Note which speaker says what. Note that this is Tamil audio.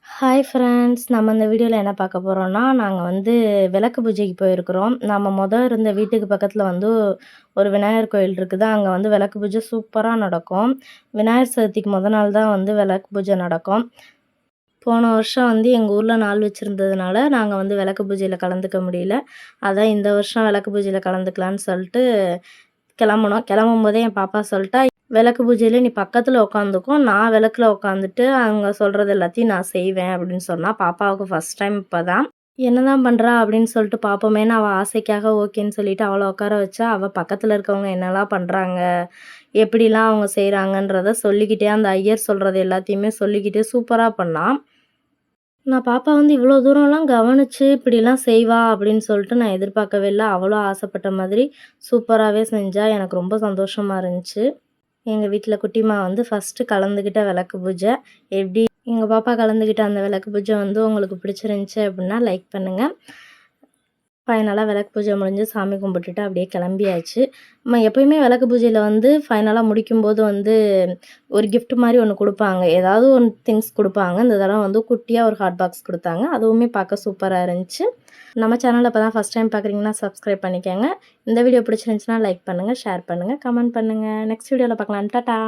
Speaker 1: Hi friends. நம்ம இந்த வீடியோல என்ன பார்க்க போறோம்னா, நாங்க வந்து விளக்கு பூஜைக்கு போயிருக்கிறோம். நம்ம இருந்த வீட்டுக்கு பக்கத்துல வந்து ஒரு விநாயகர் கோயில் இருக்குது. அங்க வந்து விளக்கு பூஜை சூப்பரா நடக்கும். விநாயகர் சதுர்த்திக்கு நாள் தான் வந்து விளக்கு பூஜை நடக்கும். போன வருஷம் வந்து எங்க ஊர்ல நாள் வச்சிருந்ததுனால, நாங்க வந்து விளக்கு பூஜையில கலந்துக்க முடியல. அதான் இந்த வருஷம் விளக்கு பூஜையில கலந்துக்கலான்னு சொல்லிட்டு கிளம்புனோம். கிளம்பும்போதே என் பாப்பா சொல்ட்டா, "விளக்கு பூஜையில நீ பக்கத்துல உட்காந்துக்கோ. நான் விளக்குல உட்காந்துட்டு அவங்க சொல்றது எல்லாத்தையும் நான் செய்வேன்" அப்படின்னு சொன்னா. பாப்பாவுக்கு ஃபர்ஸ்ட் டைம் இப்பதான். "என்னதான் பண்றா?" அப்படின்னு சொல்லிட்டு பார்ப்போமேன்னு அவ ஆசைக்காக ஓகேன்னு சொல்லிட்டு அவள உட்கார வச்சா, அவ பக்கத்துல இருக்கவங்க என்னலாம் பண்றாங்க, எப்படிலாம் அவங்க செய்றாங்கன்றத சொல்லிக்கிட்டே அந்த ஐயர் சொல்றது எல்லாத்தையுமே சொல்லிக்கிட்டே சூப்பரா பண்ணா. நான் பாப்பா வந்து இவ்வளோ தூரம்லாம் கவனிச்சு, இப்படிலாம் செய்வா அப்படின்னு சொல்லிட்டு நான் எதிர்பார்க்கவே இல்ல. அவளும் ஆசைப்பட்ட மாதிரி சூப்பராவே செஞ்சா. எனக்கு ரொம்ப சந்தோஷமா இருந்துச்சு. எங்க வீட்ல குட்டிம்மா வந்து ஃபர்ஸ்ட்டு கலந்துக்கிட்ட விளக்கு பூஜை. எப்படி எங்க பாப்பா கலந்துக்கிட்ட அந்த விளக்கு பூஜை வந்து உங்களுக்கு பிடிச்சிருந்துச்சு அப்படின்னா லைக் பண்ணுங்க. ஃபைனலா விளக்கு பூஜை முடிஞ்சு சாமி கும்பிட்டுட்டு அப்படியே கிளம்பியாச்சு. நம்ம எப்பயுமே விளக்கு பூஜையில வந்து ஃபைனலா முடிக்கும்போது வந்து ஒரு கிஃப்ட் மாரி ஒண்ணு குடுப்பாங்க. ஏதாவது ஒன் திங்ஸ் குடுப்பாங்க. இந்த தடவ வந்து குட்டியா ஒரு ஹாட் பாக்ஸ் குடுத்தாங்க. அதுவுமே பார்க்க சூப்பரா இருந்துச்சு. நம்ம சேனல இப்ப தான் ஃபர்ஸ்ட் டைம் பார்க்குறீங்கன்னா சப்ஸ்கிரைப் பண்ணிக்கங்க. இந்த வீடியோ பிடிச்சிருந்துச்சுன்னா லைக் பண்ணுங்க, ஷேர் பண்ணுங்க, கமெண்ட் பண்ணுங்க. நெக்ஸ்ட் வீடியோல பார்க்கலாம். டாடா!